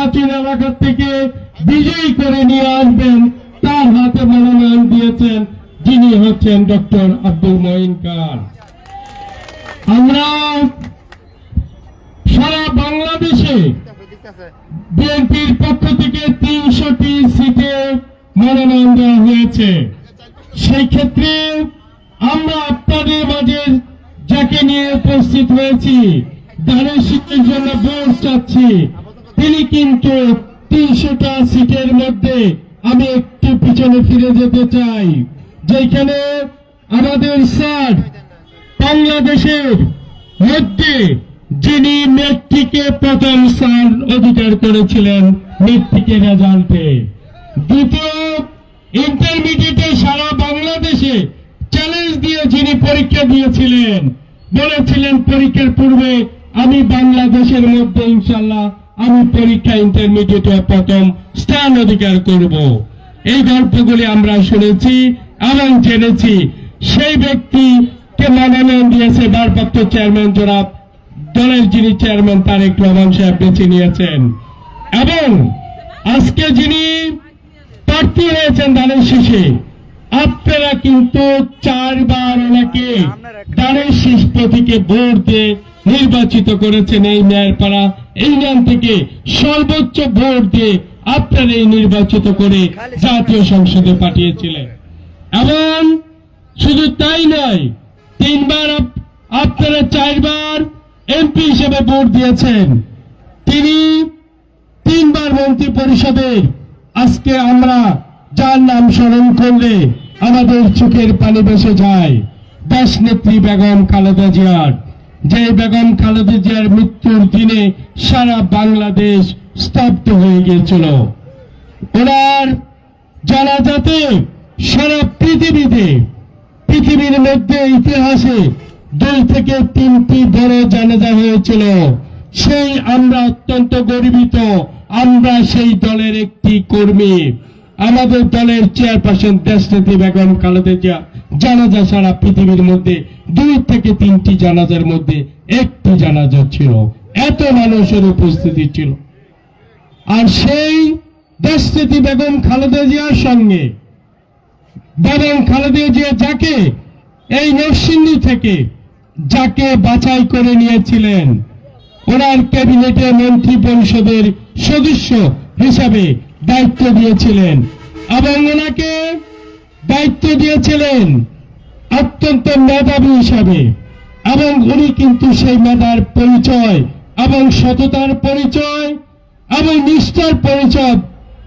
নির্বাচন এলাকা থেকে বিজয়ী করে নিয়ে আসবেন, তার হাতে মনোনয়ন দিয়েছেন, যিনি হচ্ছেন ডক্টর আব্দুল মঈন খান। আমরা সারা বাংলাদেশে বিএনপির পক্ষ থেকে 300টি সিটে মনোনয়ন দেওয়া হয়েছে। সেই ক্ষেত্রে আমরা আপনাদের মাঝে যাকে নিয়ে উপস্থিত হয়েছি, ধানের শীতের জন্য ভোট চাচ্ছি, তিনি কিন্তু 300টা সিটের মধ্যে আমি একটু পিছনে ফিরে যেতে চাই, যেখানে আমাদের স্যার বাংলাদেশের মধ্যে যিনি মেট্রিকে প্রথম স্থান অধিকার করেছিলেন মেট্রিকের রেজাল্টে, দ্বিতীয় ইন্টারমিডিয়েটে সারা বাংলাদেশে চ্যালেঞ্জ দিয়ে যিনি পরীক্ষা দিয়েছিলেন, বলেছিলেন পরীক্ষার পূর্বে আমি বাংলাদেশের মধ্যে ইনশাল্লাহ আমি পরীক্ষা ইন্টারমিডিয়েটে প্রথম স্থান অধিকার করব। এই গল্পগুলি আমরা শুনেছি এবং জেনেছি। সেই ব্যক্তিকে মনোনয়ন দিয়েছে ভারপ্রাপ্ত চেয়ারম্যান জনাব দলের যিনি চেয়ারম্যান তারেক রহমান সাহেব বেছে নিয়েছেন, এবং আজকে যিনি প্রার্থী হয়েছেন ধানের শীষে, আপনারা কিন্তু 4 বার ওনাকে ধানের শীষ প্রতীকে ভোট দিয়ে নির্বাচিত করেছেন। এই মেয়রপাড়া ইউনিয়ন থেকে সর্বোচ্চ ভোট দিয়ে আপনারা এই নির্বাচিত করে জাতীয় সংসদে পাঠিয়েছিলেন। এবং শুধু তাই নয়, 3 বার আপনারা 4 বার এমপি হিসেবে ভোট দিয়েছেন। তিনি 3 বার মন্ত্রী পরিষদের, আজকে আমরা যার নাম স্মরণ করলে আমাদের চোখের পানি ভেসে যায়, দেশনেত্রী বেগম খালেদা জিয়ার, যে বেগম খালেদা জিয়ার মৃত্যুর দিনে সারা বাংলাদেশ স্তব্ধ হয়ে গিয়েছিল। ওনার জানাজাতে সারা পৃথিবীর মধ্যে ইতিহাসে 2 থেকে 3টি বড় জানাজা হয়েছিল। সেই আমরা অত্যন্ত গর্বিত, আমরা সেই দলের একটি কর্মী। আমাদের দলের চেয়ারপারসন দেশনেত্রী বেগম খালেদা জিয়া জানাজা সারা পৃথিবীর মধ্যে 2 থেকে 3টি জানাজার মধ্যে একটি জানাজা ছিল, এত মানুষের উপস্থিতি ছিল। আর সেই দেশনেত্রী বেগম খালেদা জিয়ার সঙ্গে বেগম খালেদা জিয়া যাকে এই নরসিংদী থেকে যাকে বাছাই করে নিয়েছিলেন, ওনার ক্যাবিনেটে মন্ত্রী পরিষদের সদস্য হিসাবে দায়িত্ব দিয়েছিলেন, এবং ওনাকে দায়িত্ব দিয়েছিলেন অত্যন্ত মেধাবী হিসাবে, এবং উনি কিন্তু সেই মেধার পরিচয় এবং সততার পরিচয় এবং নিষ্ঠার পরিচয়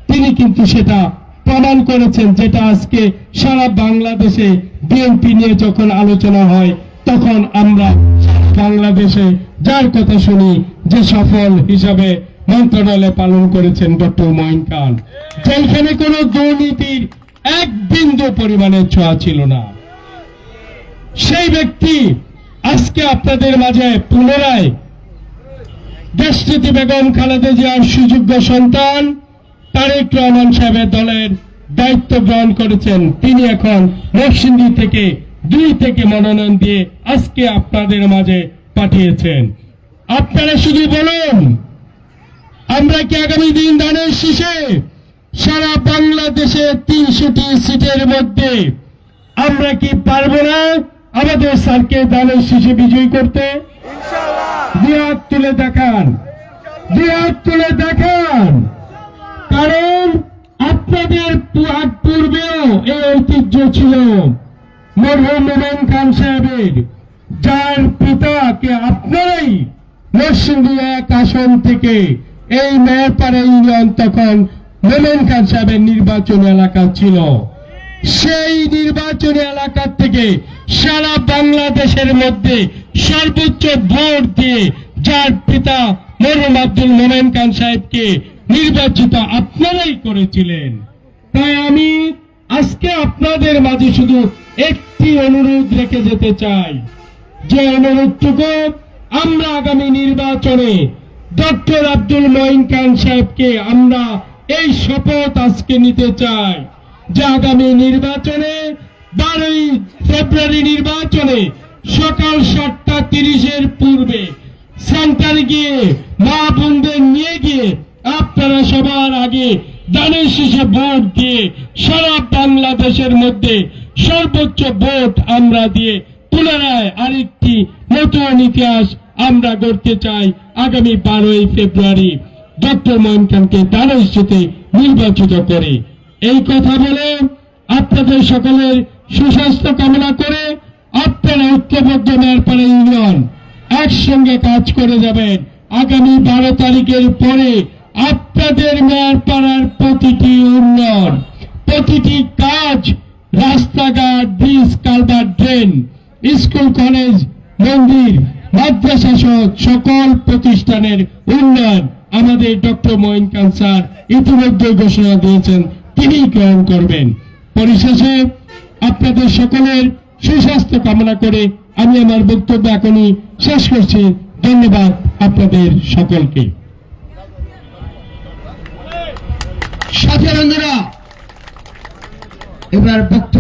তিনি কিন্তু সেটা প্রমাণ করেছেন, যেটা আজকে সারা বাংলাদেশে বিএনপি নিয়ে যখন আলোচনা হয় তখন আমরা বাংলাদেশে যার কথা শুনি যে সফল হিসাবে মন্ত্রণালয় পালন করেছেন ডক্টর মঈন খান, যেখানে কোনো দুর্নীতির 1 বিন্দু পরিমাণের ছোঁয়া ছিল না। সেই ব্যক্তি আজকে আপনাদের মাঝে পুনরায় দেশনেত্রী বেগম খালেদা জিয়ার সুযোগ্য সন্তান তারেক রহমান সাহেবের দলের দায়িত্ব গ্রহণ করেছেন। তিনি এখন নরসিংদী থেকে 2 থেকে মনোনয়ন দিয়ে আজকে আপনাদের মাঝে পাঠিয়েছেন। আপনারা শুধু বলুন, আমরা কি আগামী দিন ধানের শীষে সারা বাংলাদেশে 300টি সিটের মধ্যে আমরা কি পারবো না আমাদের স্যারকে ধানের শীষে বিজয়ী করতে? দুই হাত তুলে দেখান, দুই হাত তুলে দেখান। কারণ আপনাদের পূর্বেও এই ঐতিহ্য ছিল মরহুম মোমেন খান সাহেবের, যার পিতাকে আপনারাই নরসিংদী 1 আসন থেকে এই মেয়রপাড়া ইউনিয়ন তখন মোমেন খান সাহেবের নির্বাচন এলাকা ছিল। সেই নির্বাচনী এলাকা থেকে সারা বাংলাদেশের মধ্যে সর্বোচ্চ ভোট দিয়ে যার পিতা মরহুম আব্দুল মোমেন খান সাহেবকে নির্বাচিত আপনারাই করেছিলেন। তাই আমি আজকে আপনাদের মাঝে শুধু একটি অনুরোধ রেখে যেতে চাই, যে অনুরোধটুকু আমরা আগামী নির্বাচনে ডক্টর আব্দুল মঈন খান সাহেবকে আমরা এই শপথ আজকে নিতে চাই যে আগামী নির্বাচনে 12 ফেব্রুয়ারি নির্বাচনে সকাল 7:30 পূর্বে সেন্টারে গিয়ে মা বোনদের নিয়ে গিয়ে আপনারা সবার আগে দানের শীষে ভোট দিয়ে সারা বাংলাদেশের মধ্যে সর্বোচ্চ ভোট আমরা দিয়ে পুনরায় আরেকটি নতুন ইতিহাস আমরা গড়তে চাই। আগামী 12ই ফেব্রুয়ারি ডক্টর মঈন খানকে দানের শীষে নির্বাচিত করে এই কথা বলে আপনাদের সকলের সুস্বাস্থ্য কামনা করে আপনারা ঐক্যবদ্ধ মেয়রপাড়া ইউনিয়ন একসঙ্গে কাজ করে যাবেন। আগামী 12 তারিখের পরে আপনাদের মেয়রপাড়ার প্রতিটি উন্নয়ন, প্রতিটি কাজ, রাস্তাঘাট, bridge, culvert, drain, school, college, মন্দির, মাদ্রাসা সহ সকল প্রতিষ্ঠানের উন্নয়ন আমাদের ডক্টর মঈন খান স্যার ইতিমধ্যে ঘোষণা দিয়েছেন তিনি গ্রহণ করবেন। পরিশেষে আপনাদের সকলের সুস্বাস্থ্য কামনা করে আমি আমার বক্তব্য এখনই শেষ করছি। ধন্যবাদ আপনাদের সকলকে। সাথী বন্ধুরা, এবার বক্তব্য